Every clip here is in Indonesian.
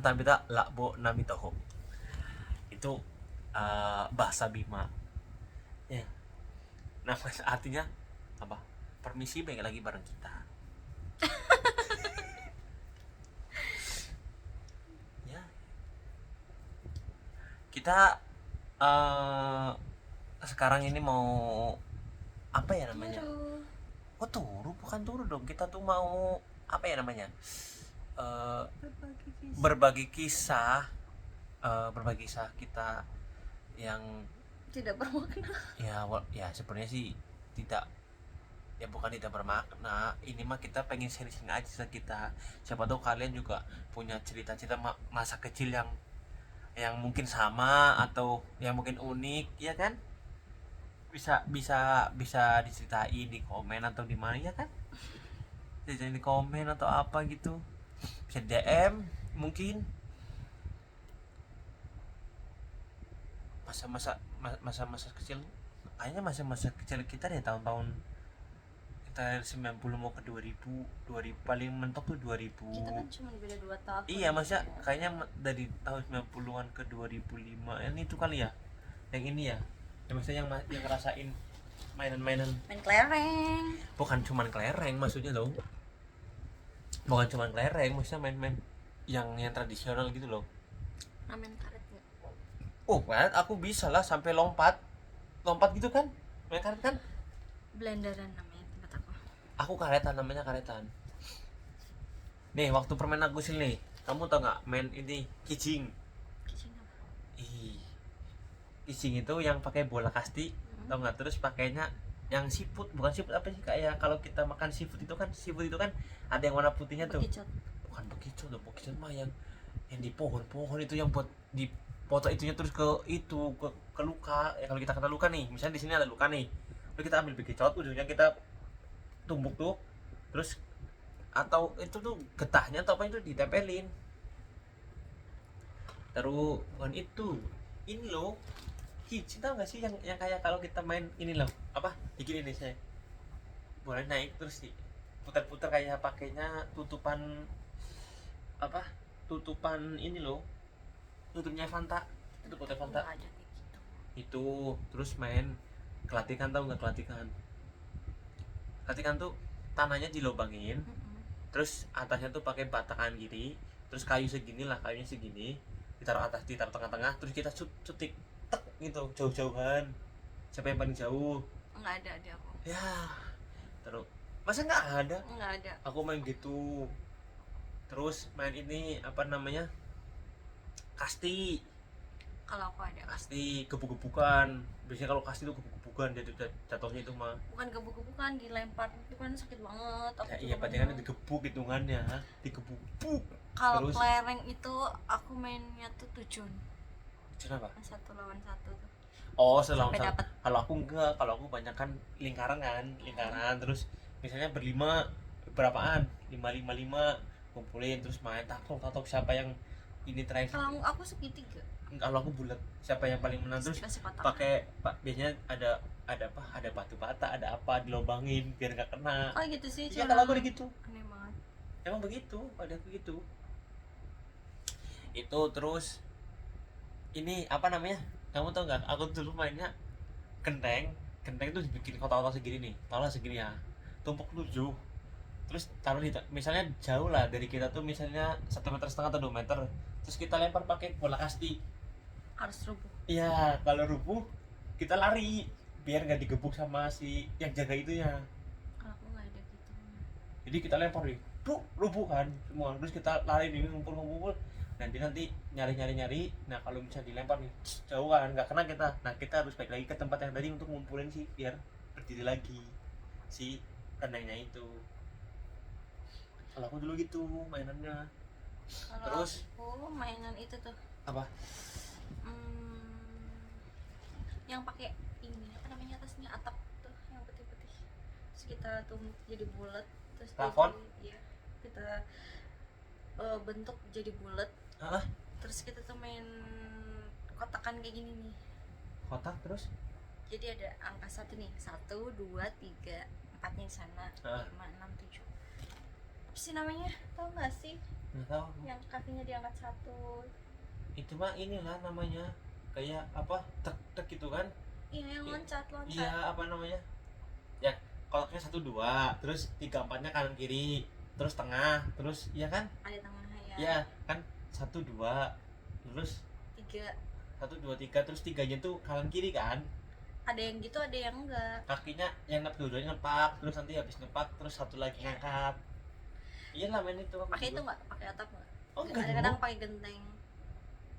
tentang beta lakbo nami toho. Itu bahasa Bima. Ya. Nama artinya apa? Permisi, balik lagi bareng kita. Ya. Kita sekarang ini mau apa ya namanya? Oh turu, bukan turu dong. Kita tuh mau apa ya namanya? Berbagi kisah kita yang tidak bermakna. Ya sebenarnya sih tidak, ya bukan tidak bermakna. Ini mah kita pengen sharing aja cerita kita. Siapa tahu kalian juga punya cerita-cerita masa kecil yang mungkin sama atau yang mungkin unik, ya kan? Bisa diceritain di komen atau di mana, ya kan? Diceritain di komen atau apa gitu. Bisa DM mungkin. Masa-masa kecil, kayaknya masa-masa kecil kita deh, tahun-tahun kita 90 mau ke 2000 paling mentok tuh 2000. Kita kan cuma beda 2 tahun. Iya, masa kayaknya dari tahun 90-an ke 2005 ini tuh kali ya. Yang ini ya. Yang maksudnya yang ngerasain main kelereng. Bukan cuman kelereng maksudnya loh. Bukan cuman kelereng, maksudnya main yang tradisional gitu loh. Main karet nggak? Karet aku bisa lah sampai lompat gitu kan. Main karet kan? Blenderan namanya tempat aku. Aku karetan, namanya karetan. Nih, waktu permen aku sini, kamu tau nggak main ini kicing? Kicing apa? Kicing itu yang pakai bola kasti, tau nggak? Terus pakainya yang siput, bukan siput apa sih, kayak kalau kita makan seafood itu kan ada yang warna putihnya tuh. Bekicot. Bukan bekicot loh, bekicot mah yang di pohon itu, yang buat dipotong itunya terus ke luka. Ya kalau kita kena luka nih, misalnya di sini ada luka nih, terus kita ambil bekicot, ujungnya kita tumbuk tuh, terus atau itu tuh getahnya atau apa itu ditempelin. Terus bukan itu, ini loh kicing, tau gak sih yang kayak kalau kita main ini loh, apa begini nih, saya boleh naik terus sih putar-putar kayak pakainya tutupan apa, tutupan ini loh, tutupnya Fanta, itu putar Fanta. Nggak ada kayak gitu. Itu terus main kelatikan, tau nggak kelatikan? Kelatikan tuh tanahnya dilobangin, terus atasnya tuh pakai batakan gini, terus kayunya segini, ditaruh atas, ditaruh tengah-tengah, terus kita cutik tek gitu, jauh-jauhan, siapa yang paling jauh. Nggak ada di aku. Ya terus masa nggak ada? Nggak ada. Aku main gitu. Terus main ini apa namanya, kasti. Kalau aku ada. Kasti gebuk-gebukan, biasanya kalau kasti itu gebuk-gebukan, jadi jatuhnya itu mah Bukan gebuk-gebukan, dilempar itu kan sakit banget. Aku ya, iya berarti kan digebuk hitungannya, digebuk. Kalau Terus kelereng itu aku mainnya tuh tujun. kenapa? 1 lawan 1 tuh. Selama Sampai dapat. kalau aku enggak, kalau aku banyak kan lingkaran, terus misalnya berlima, berapaan, 5 5 5 kumpulin, terus main tatok siapa yang ini terakhir. Kalau aku segitiga. Kalau aku bulat, siapa yang paling menang, terus pakai biasanya ada batu bata, ada apa, dilobangin biar nggak kena. Oh gitu sih. Ya kalau aku gitu Aneh banget. emang begitu, ada begitu. Itu terus ini apa namanya, kamu tau nggak, aku dulu mainnya genteng itu dibikin kotak-kotak segini nih, taruhlah segini ya, tumpuk 7, terus taruh misalnya jauh lah dari kita tuh, misalnya 1,5 meter atau 2 meter, terus kita lempar pakai bola kasti. Harus rubuh. Iya, kalau rubuh kita lari biar nggak digebuk sama si yang jaga itunya. Kalau aku nggak ada gitu. Jadi kita lempar nih, rubuh kan semua, terus kita lari nih, ngumpul, nanti nyari. Nah kalau bisa dilempar nih jauh kan nggak kena kita, nah kita harus balik lagi ke tempat yang tadi untuk ngumpulin sih, biar berdiri lagi si kandangnya itu. Kalau aku dulu gitu mainannya. Kalau Terus aku mainan itu tuh apa, yang pakai ini apa namanya, atasnya atap tuh yang putih-putih, terus kita tumbuk jadi bulat, terus plafon? Iya, kita bentuk jadi bulat. Terus kita tuh main kotakan kayak gini nih, kotak, terus jadi ada angka 1 nih, 1 2 3 4 nya di sana, 5 6 7, apa sih namanya, tau nggak sih? nggak tahu aku. Yang kakinya diangkat satu. Itu mah inilah namanya kayak apa, tek gitu kan. Iya, yang loncat. Iya, apa namanya ya, kolaknya 1 2 terus 3 4-nya kanan kiri terus tengah terus iya kan. Ada tengahnya ya. Iya kan, 1 2 terus 3. 1 2 3 terus 3-nya tuh kanan kiri kan. Ada yang gitu, ada yang enggak. Kakinya yang dua-duanya nepak terus nanti habis nepak terus satu lagi ngangkat. Iya lah main itu. Pakai itu enggak? Pakai atap enggak? Oh enggak Kadang-kadang dulu. pakai genteng.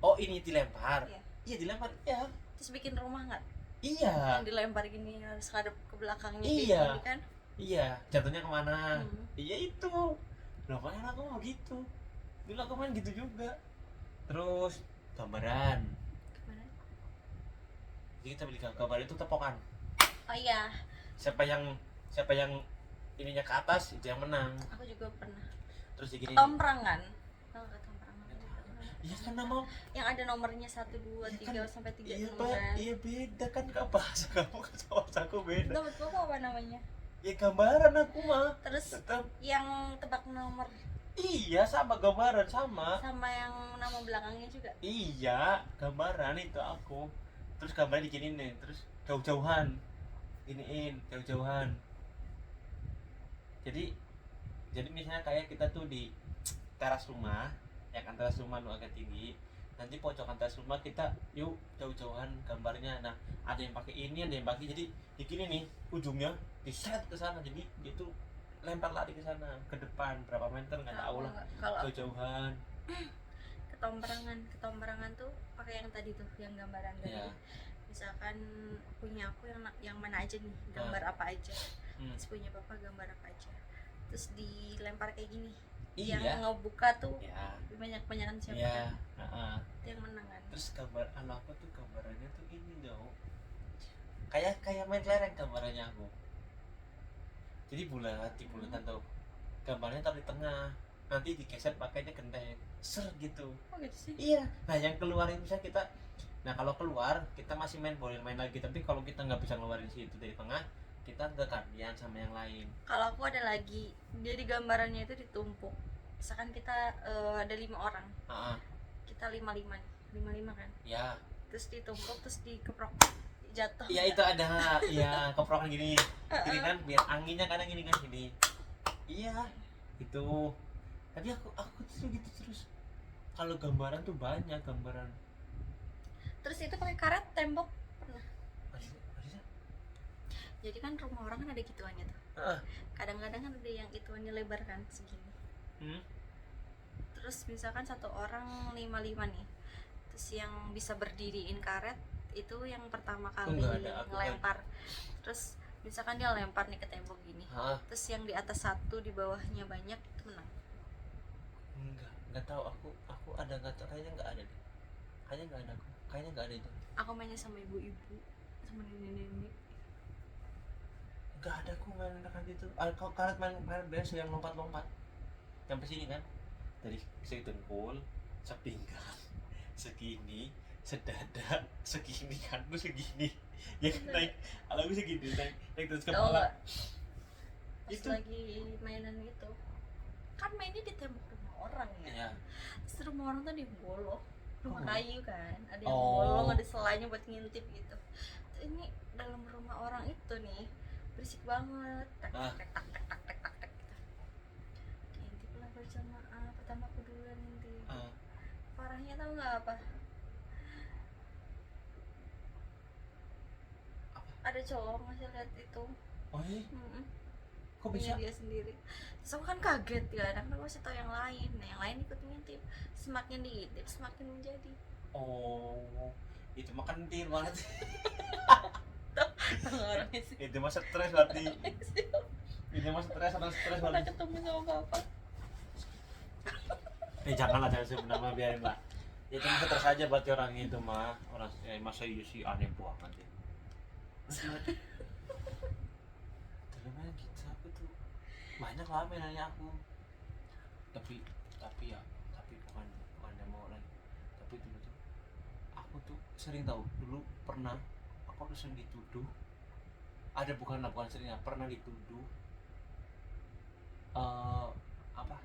Oh ini dilempar. Iya. Iya dilempar ya. Terus bikin rumah enggak? Iya. Yang dilempar gini harus ngadep ke belakangnya Iya. kayak gini kan? Iya, jatuhnya kemana? Hmm. Iya itu. Nah, makanya aku mau gitu. Dulu aku main gitu juga. Terus gambaran. Gimana? Jadi kita beli gambar itu tepokan. Oh iya, Siapa yang ininya ke atas itu yang menang. aku juga pernah. Terus digini. Ketomperangan. Tahu enggak ketomperangan? Iya kan nama. Yang ada nomornya 1 2 Iya 3 kan? sampai 3 Iya, nomor kan? iya beda kan, kak bahasa kamu kan sama bahasa aku beda. Nomor aku apa namanya? Ya gambaran aku mah. Terus Tetap. yang tebak nomor Iya sama gambaran sama. sama yang nama belakangnya juga. Iya, gambaran itu aku. Terus gambarnya diginiin nih, terus jauh-jauhan. Giniin, jauh-jauhan. Jadi misalnya kayak kita tuh di teras rumah, ya kan, teras rumah nu agak tinggi. Nanti pojokan teras rumah kita yuk jauh-jauhan gambarnya. Nah, ada yang pakai ini, ada yang pakai, jadi begini nih ujungnya diset ke sana. Jadi itu lempar lari ke sana, ke depan berapa meter nggak tahu lah. Kalau Jauh-jauhan. ketomperangan tuh pakai yang tadi tuh, yang gambaran tadi. Iya. Misalkan punya aku yang mana aja nih, gambar apa aja. Terus punya papa gambar apa aja. Terus dilempar kayak gini. Iya. Yang ngebuka tuh Ya. banyak-banyakan siapa Iya. kan? Itu yang menang kan. Terus gambar anak aku tuh gambarannya tuh ini dong. Kayak main kelereng gambarannya aku. Jadi bulat, di bulatan tuh. Gambarnya taruh di tengah. Nanti digeser pakainya genteng. Ser gitu. Oh gitu sih. Iya. Nah, yang keluar itu misalnya kita, nah kalau keluar kita masih boleh main lagi, tapi kalau kita nggak bisa ngeluarin situ dari tengah, kita nggak gantian sama yang lain. Kalau aku ada lagi, jadi gambarannya itu ditumpuk. Misalkan kita ada 5 orang, kita 5-5 nih, 5-5 kan. Ya. Terus ditumpuk, terus dikeprok, jatuh. Iya itu ada, ya keprokan gini kan, biar anginnya kadang gini kan gini. Iya itu. Tapi aku tuh gitu terus. Kalau gambaran tuh banyak gambaran. Terus itu pakai karet tembok pernah. Masih. Jadi kan rumah orang kan ada gituannya tuh. Kadang-kadang kan ada yang gituannya lebar kan segini. Terus misalkan satu orang 5-5 nih. Terus yang bisa berdiriin karet itu yang pertama kali ngelempar. Terus misalkan dia lempar nih ke tembok gini. Terus yang di atas satu, di bawahnya banyak, itu menang. Enggak tahu aku ada enggak tahu, kayaknya enggak ada deh. Kayaknya enggak ada itu. Aku mainnya sama ibu-ibu, sama nenek-nenek. Enggak ada aku main karet itu. Kalau karet main biasa yang lompat-lompat. Sampai sini kan. Dari sedengkul, sepinggang, segini, sedada, segini kan, lu segini. Ya kan naik, kalau gue segini naik terus kepala. Pas Itu lagi mainan itu, kan mainnya di tembok rumah orang ya. ya. Terus rumah orang tuh di bolong, rumah Oh. kayu kan, ada yang Oh. bolong, ada selainya buat ngintip gitu. Terus ini dalam rumah orang itu nih berisik banget, tak tak tak tak tak tak tak tak gitu. Ngintip lah berjamaah, pertama aku duluan ngintip. Parahnya tau nggak apa? Ada cowok ngasih lihat itu. Oh iya? Kok Punya bisa? dia sendiri. Terus aku kan kaget kan, aku masih tahu yang lain. Nah yang lain ikut ngintip. Semakin diintip semakin menjadi. Oh, itu makan dir banget. Orangnya sih. Itu mah stres berarti. Itu mah stres Pernah berarti. ketemu sama papa. Janganlah, jangan sebut nama, biarin lah. Itu mah stres aja berarti orang itu mah. Orang masa iya sih, aneh banget ya. Ternyata gitu aku tuh banyak lah mainannya aku. Tapi bukan mau lagi. Tapi dulu tuh aku tuh sering tahu, dulu pernah aku tuh sering dituduh. Bukan sering, pernah dituduh apa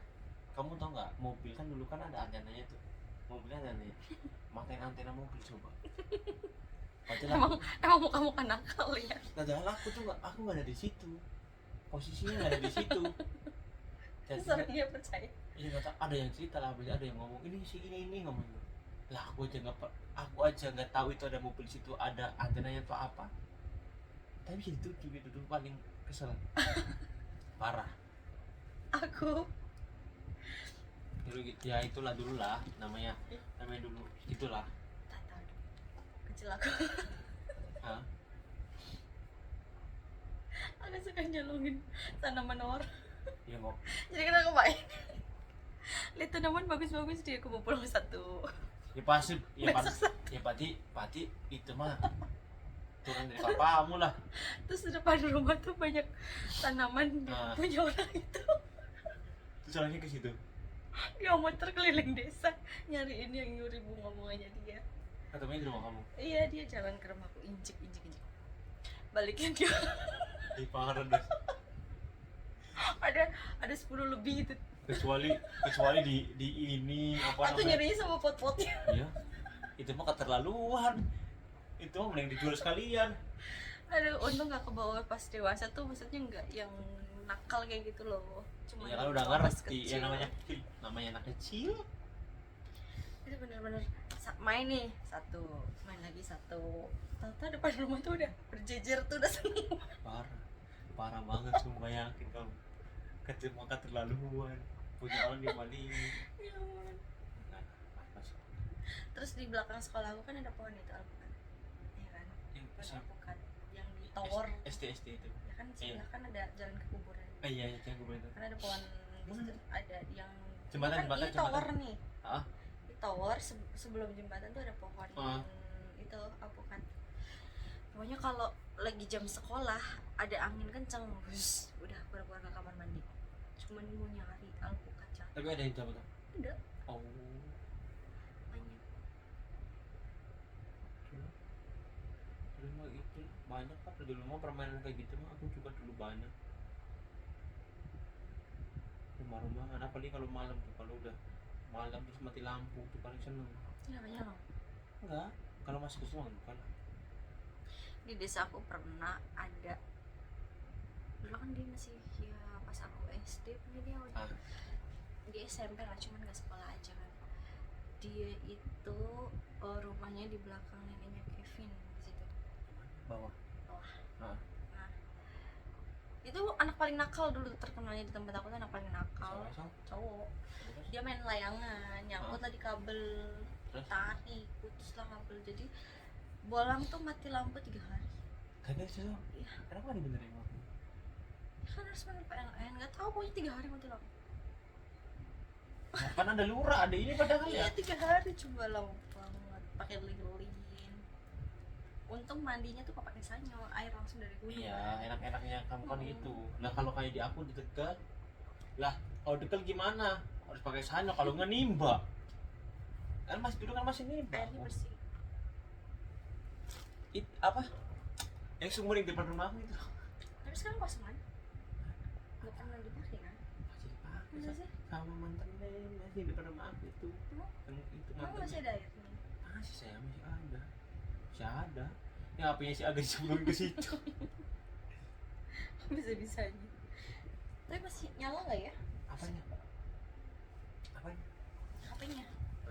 kamu tau nggak, mobil kan dulu kan ada antenanya tuh, mobilnya antenanya, matiin antena mobil coba. Padahal Emang muka nakal ya. padahal aku tuh aku nggak ada di situ, posisinya nggak ada di situ. Jadi Sorry dia percaya. iya kata ada yang cerita lah, ada yang ngomong ini sih ini ngomong lah, aku aja nggak tahu itu ada mobil situ, ada antenanya atau apa, tapi bisa dituju gitu tuh paling kesel. Parah. Aku Dulu ya itulah dulu lah namanya dulu itulah. tak tahu kecil aku. Hah? Aku suka nyolongin tanaman orang. Ya mau Jadi kita kebaik. Lihat tanaman bagus-bagus dia aku mau pulang satu. ya pasti ya Besok pasti ya pati itu mah turun dari papamu lah. Terus di depan rumah tuh banyak tanaman Nah. punya orang itu. Terus orangnya ke situ Dia muter keliling desa nyariin yang nyuri bunga-bunganya dia. atau main di rumah kamu Iya dia jalan ke rumahku injek. Balikin dia di parah deh. ada 10 lebih itu. kecuali di ini apa Aku namanya nyarinya sama pot-potnya. ya itu mah keterlaluan, itu mah mending dijual sekalian. Aduh, untung gak kebawa pas dewasa tuh, maksudnya nggak yang nakal kayak gitu loh. Cuma Ya kan udah pas ngerti kecil. ya namanya anak kecil. Itu bener-bener main nih satu, main lagi satu. Tahu-tahu depan rumah tuh udah berjejer tuh udah semua. parah banget semua, yakin kamu kecil maka keterlaluan punya orang dimaling. Ya ampun. Nah, apa sih? Terus di belakang sekolah aku kan ada pohon itu alpukat. Iya kan? Yang Pohon alpukat yang di tower. SD itu. Ya kan sebelah kan ada jalan ke kuburan. Iya yang gue bilang itu. Kan ada pohon di situ, ada yang Jembatan. ini tower nih. Ah, Di tower sebelum jembatan tuh ada pohon Ah. itu alpukat. Pokoknya kalau lagi jam sekolah ada angin kenceng, udah keluar ke kamar mandi. Cuman mau nyari alpukat cantik. tapi ada yang coba tuh. Ada Oh, banyak. dulu mah itu banyak kan, dulu mah permainan kayak gitu mah aku juga dulu banyak. Rumah-rumahan apalagi kalau malam tuh, kalau udah malam terus mati lampu tuh paling seneng. Namanya loh. Enggak, kalau masih kecil mah bukan. Di desa aku pernah ada. Dulu kan dia masih ya pas aku SD punya dia udah. Ah. Di SMP lah, cuman gak sekolah aja kan. Dia itu rumahnya di belakang neneknya Kevin di situ. Bawah. Ah. Nah, itu anak paling nakal dulu terkenalnya di tempat aku tuh, anak paling nakal. Cowok. Dia main layangan, nyangkut tadi kabel, Terus? tarik, putus lah kabel. Jadi bolang tuh mati lampu 3 hari. Kagak sih, Iya. kenapa nggak dibenerin? Kan harus main PLN, nggak tahu pokoknya 3 hari mati lampu. Kan ada lurah, ada ini padahal ya. Iya 3 hari coba lampu banget, pakai lilin. Untung mandinya tuh pakai sanyo, air langsung dari gunung. Iya, enak-enaknya kamu kan itu. Nah kalau kayak di aku di Tegal, lah kalau Tegal gimana? Harus pakai sanyo, kalau nggak nimba. Kan masih dulu kan masih nimba. Airnya bersih. Apa? Yang sumur yang depan rumahku itu. Tapi sekarang kosong kan? Nggak pernah dipakai kan? Masih dipakai Masa sih? sama mantan masih depan rumahku itu. Emang? Yang itu Emang mantan. masih ada airnya? Masih saya masih ada. Masih ada. Ya apinya sih agak sebelum ke situ. Bisa-bisanya. Tapi masih nyala nggak ya? Apanya? Apanya? HP-nya?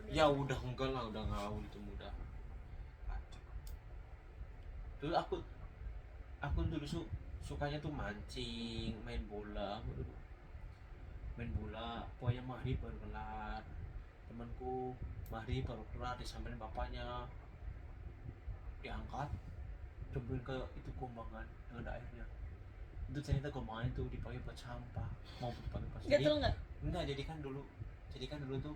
Ya udah enggak lah, udah ngawur itu mudah. Kacau. Dulu aku dulu sukanya tuh mancing, main bola. Main bola, pokoknya maghrib baru kelar. Temanku maghrib baru kelar disamperin bapaknya. Diangkat jemput ke itu Gombangan yang ada airnya. Itu ternyata Gombangan itu dipakai buat sampah, mau dipakai buat Gatel nggak? enggak, jadi kan dulu tuh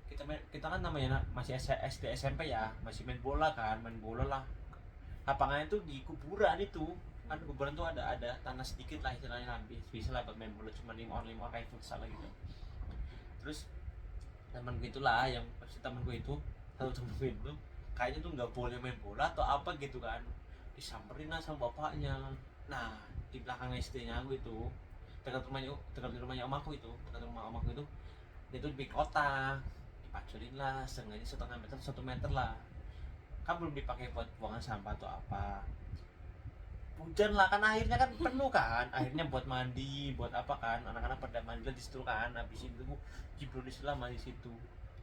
kita kan namanya masih SD SMP ya, masih main bola lah. Lapangannya tuh di kuburan itu. Kan kuburan tuh ada tanah sedikit lah istilahnya, habis bisa lah buat main bola, cuma 5 on 5 kayak futsal lah gitu. Terus temanku itulah yang temanku itu kayaknya tuh nggak boleh main bola atau apa gitu kan, disamperin lah sama bapaknya. Nah di belakang SD-nya aku itu dekat rumah rumah om aku itu Itu di kota, dipacurin lah setengahnya setengah meter 1 meter lah, kan belum dipakai buat buangan sampah atau apa. Hujan lah kan, akhirnya kan penuh kan, akhirnya buat mandi buat apa kan, anak-anak pada mandi lah di situ kan. Habis itu Jibronis lama di situ.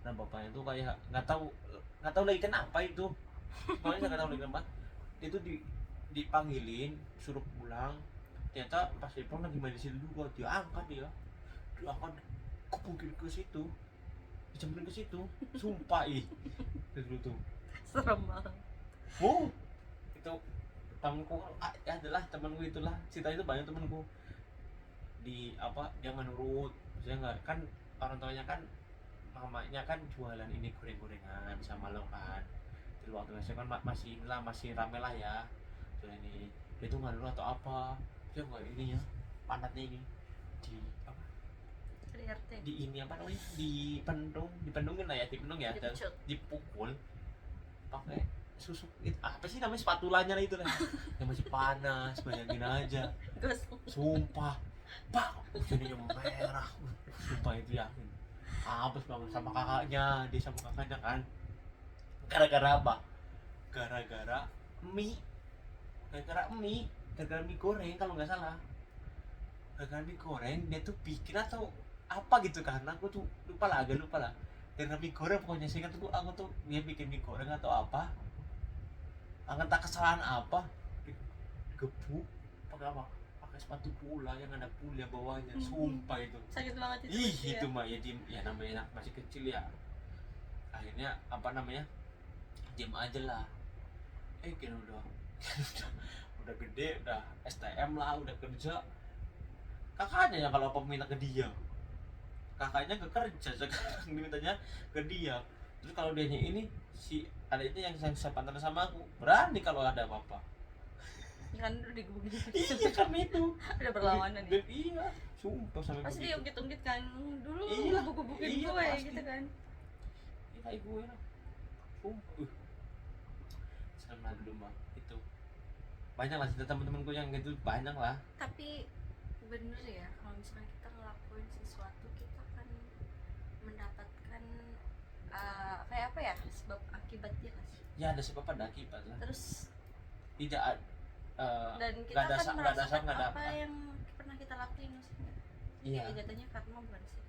Nah bapaknya tuh kayak nggak tahu lagi kenapa itu, pokoknya saya nggak tahu lagi kenapa itu dipanggilin suruh pulang. Ternyata pas dia pulang lagi main di situ juga, diangkat kebukin ke situ, dicemplung ke situ, sumpah itu tuh. Serem banget. Oh itu temanku, adalah temanku itulah, cerita itu banyak temanku di apa, dia nggak nurut, saya nggak kan, orang tuanya kan, mamanya kan jualan ini goreng-gorengan sama lo kan. Di waktu saya kan masih rame lah ya, jualan ini. Dia tuh nggak nurut atau apa, dia nggak ini ya, pantatnya ini di apa, Dari RT. di ini apa namanya, dipendungin lah ya, dipendung ya, dan Dipecut. dipukul pakai susuk itu apa sih namanya, spatulanya lah itu lah, yang masih panas, bayangin aja, Gosong. sumpah pak, jadinya merah, sumpah itu yakin habis banget sama kakaknya, dia sama kakaknya kan, gara-gara apa, gara-gara mie gara-gara mie goreng kalau nggak salah, gara-gara mie goreng dia tuh bikin atau apa gitu kan, aku tuh agak lupa lah, gara-gara mie goreng pokoknya sih kan tuh, aku tuh dia bikin mie goreng atau apa, aku tak kesalahan apa, digebuk pakai apa, pakai sepatu pula yang ada pulia bawahnya, sumpah itu. Sakit banget itu. Ih pasti itu ya. mah ya, ya namanya masih kecil ya, akhirnya apa namanya, diam aja lah. Kira udah gede, udah STM lah, udah kerja, kakaknya yang kalau apa minta ke dia, kakaknya ke kerja sekarang dimintanya ke dia. Terus kalau dianya ini si adiknya yang sepantaran sama aku berani kalau ada apa-apa. Ya kan udah digebukin. Iya kan itu Udah berlawanan ya. dan iya sumpah sampai Pasti begitu. dia ungkit-ungkit kan. Dulu Iya, buku-bukin iya, gue pasti. gitu kan. Iya kayak gue lah, sumpah. Serem lah dulu mah itu, banyak lah cerita teman-temanku yang gitu, banyak lah. Tapi bener ya, kalau misalnya kita ngelakuin sesuatu, kita kan mendapatkan kayak apa ya, sebab akibatnya kan sih. Ya ada sebab ada akibat lah, Terus tidak dan kita nggak ada kan nggak ada merasakan nggak ada apa yang pernah kita lakuin maksudnya. Iya. Ya, jatuhnya karma bukan sih.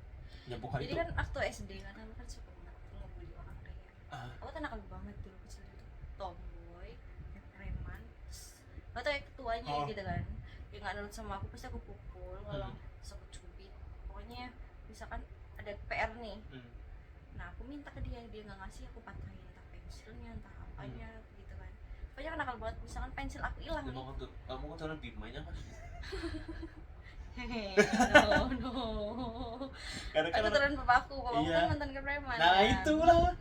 Ya bukan Jadi itu. kan waktu SD kan aku kan suka banget ngebully orang kayak. Aku tuh nakal banget dulu kecil itu. Tomboy, preman, gak tau ya ketuanya gitu kan. Yang gak nurut sama aku pasti aku pukul, kalau terus aku cubit. Pokoknya misalkan ada PR nih. Nah aku minta ke dia gak ngasih, aku patahin entah pensilnya, entah apanya gitu kan. Pokoknya kan nakal banget, misalkan pensil aku hilang nih. Kamu kan turun bimanya kan? No. Aku turun papaku iya. kan mantan ke preman. Nah kan. itulah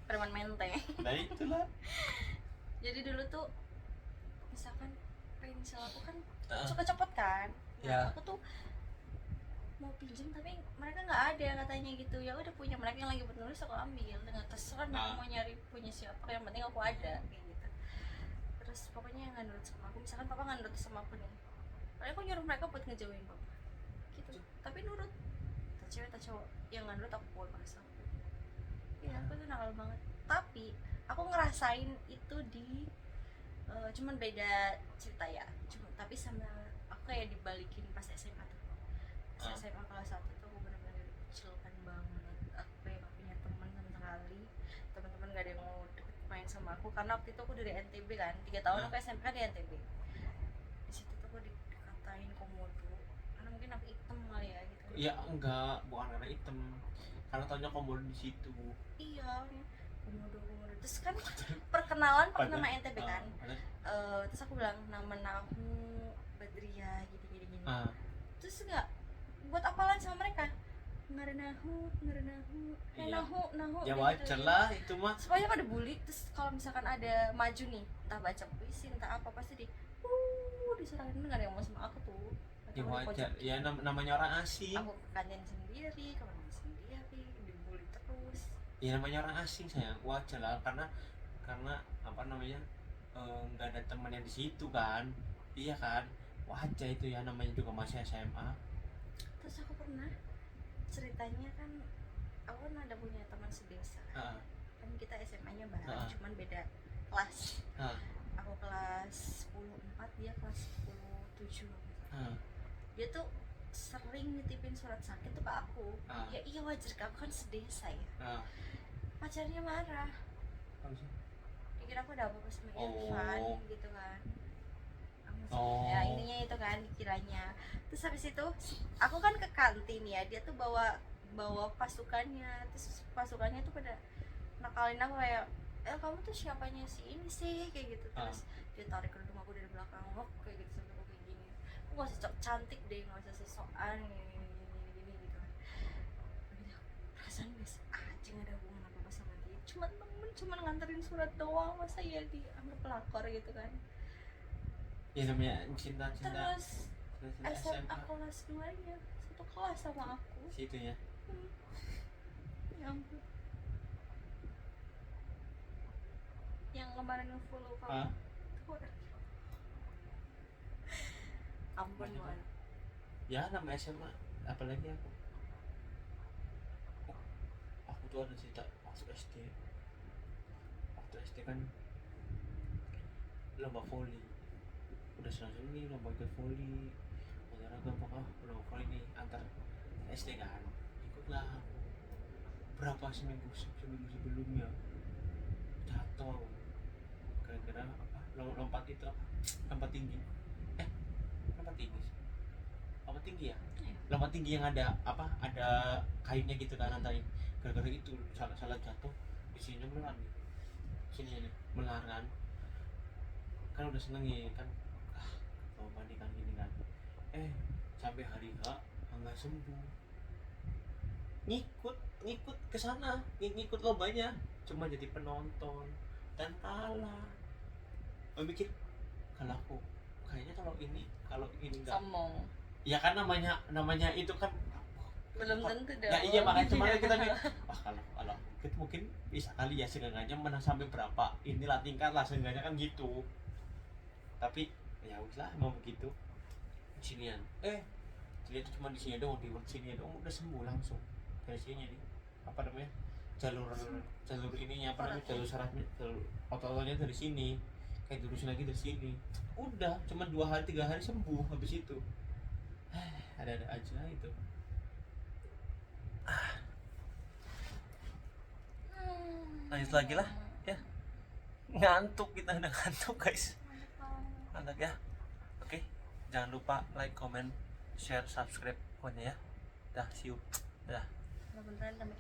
Preman menteng. nah itulah. Jadi dulu tuh misalkan pensil aku kan Nah, suka copot kan. Nah, ya. aku tuh mau pinjam tapi mereka nggak ada katanya gitu. Ya udah punya mereka yang lagi menulis aku ambil. Dengan terserah aku mau nyari punya siapa, yang penting aku ada kayak gitu. Terus pokoknya yang nggak nurut sama aku, misalkan papa nggak nurut sama aku nih, paling aku nyuruh mereka buat ngejauhin papa gitu. Tapi nurut, tak cewek tak cowok, yang nggak nurut aku pukul paksa. Iya aku tuh nakal banget. Tapi aku ngerasain itu di cuman beda cerita ya. Tapi sama aku kayak dibalikin pas SMA tuh. Pas SMA kelas 1 tuh aku benar-benar dikucilkan banget. Aku kayak gak punya teman sama sekali. Teman-teman gak ada yang mau deket main sama aku karena waktu itu aku dari NTB kan. 3 tahun aku SMP kan di NTB. Di situ tuh aku dikatain komodo. Karena mungkin aku hitam kali ya gitu. Ya enggak, bukan karena hitam. Karena taunya komodo di situ. Iya, komodo. Terus kan perkenalan pakai nama NTB kan. Terus aku bilang nama aku Badria gini. Terus enggak buat apalan sama mereka. Nggak ada nahu. Iya. Nahu. Ya wajar lah itu mah. Supaya pada bully. Terus kalau misalkan ada maju nih, entah baca puisi, entah apa, pasti diserahkan. Nggak ada yang mau sama aku tuh. Ya wajar, ya namanya orang asing. Aku ke kantin sendiri, kemana sendiri, dibully terus. Ya namanya orang asing sayang, wajar lah, karena apa namanya, nggak ada teman yang di situ kan. Iya kan, wajar itu ya, namanya juga masih SMA. Terus aku pernah ceritanya kan aku kan ada punya teman sedesa. Kan kita SMA-nya bareng, cuman beda kelas. Aku kelas 10 4, dia kelas 10 7. Dia tuh sering nitipin surat sakit tuh ke aku. Ya iya wajar, aku kan sedesa ya. Pacarnya marah. Dikira aku ada apa-apa sama Irfan gitu kan. Ya intinya itu kan dikiranya. Terus habis itu aku kan ke kantin ya, dia tuh bawa pasukannya. Terus pasukannya tuh pada nakalin aku kayak, kamu tuh siapanya si ini sih kayak gitu. Terus dia tarik kerudung aku dari belakang, kayak gitu sampai aku kayak gini. Aku gak usah cantik deh, gak usah sosokan gini gitu kan. Udah, perasaan guys, anjing ada hubungan apa sama dia. Cuman nganterin surat doang, masa ya dianggap pelakor gitu kan. Ya namanya cinta Terus SMA kelas 2 nya satu kelas sama aku situ ya. Ya ampun. Yang kemarin nge-follow kamu tuh ampun banget. Ya nama SMA apalagi aku tuh ada cerita waktu SD kan lomba volley, udah langsung nih lomba ikut volley, olahraga lomba volley nih antar SD kan, ikutlah berapa seminggu sebelumnya jatuh gara-gara lompat itu lompat tinggi lompat tinggi ya, lompat tinggi yang ada kayunya gitu kan, antarin gara-gara itu salah jatuh di sini melar nih, sini nih melar kan udah seneng ya kan, lomba nih kan gini kan, sampai hari H nggak sembuh, ngikut ke sana, ngikut lombanya cuma jadi penonton dan kalah. Mikir kalau aku kayaknya kalau ini enggak sombong ya kan, namanya itu kan belum tentu dong. Ya iya makanya kemarin kita nih wah kalau kita mungkin bisa kali ya, seenggaknya menang sampai berapa inilah tingkat lah seenggaknya kan gitu. Tapi ya udah mau begitu sinian jadi itu cuma di sini dong, di sini dong udah sembuh langsung dari sini nih apa namanya jalur ininya apa namanya, jalur sarafnya, jalur otot-ototnya dari sini kayak terusin lagi dari sini, udah cuma 2 hari 3 hari sembuh. Habis itu ada aja itu. Lanjut lagi lah ya, ngantuk, kita udah ngantuk guys, mantap ya. Oke, jangan lupa like, comment, share, subscribe pokoknya ya. Dah, see you. Dah. Beneran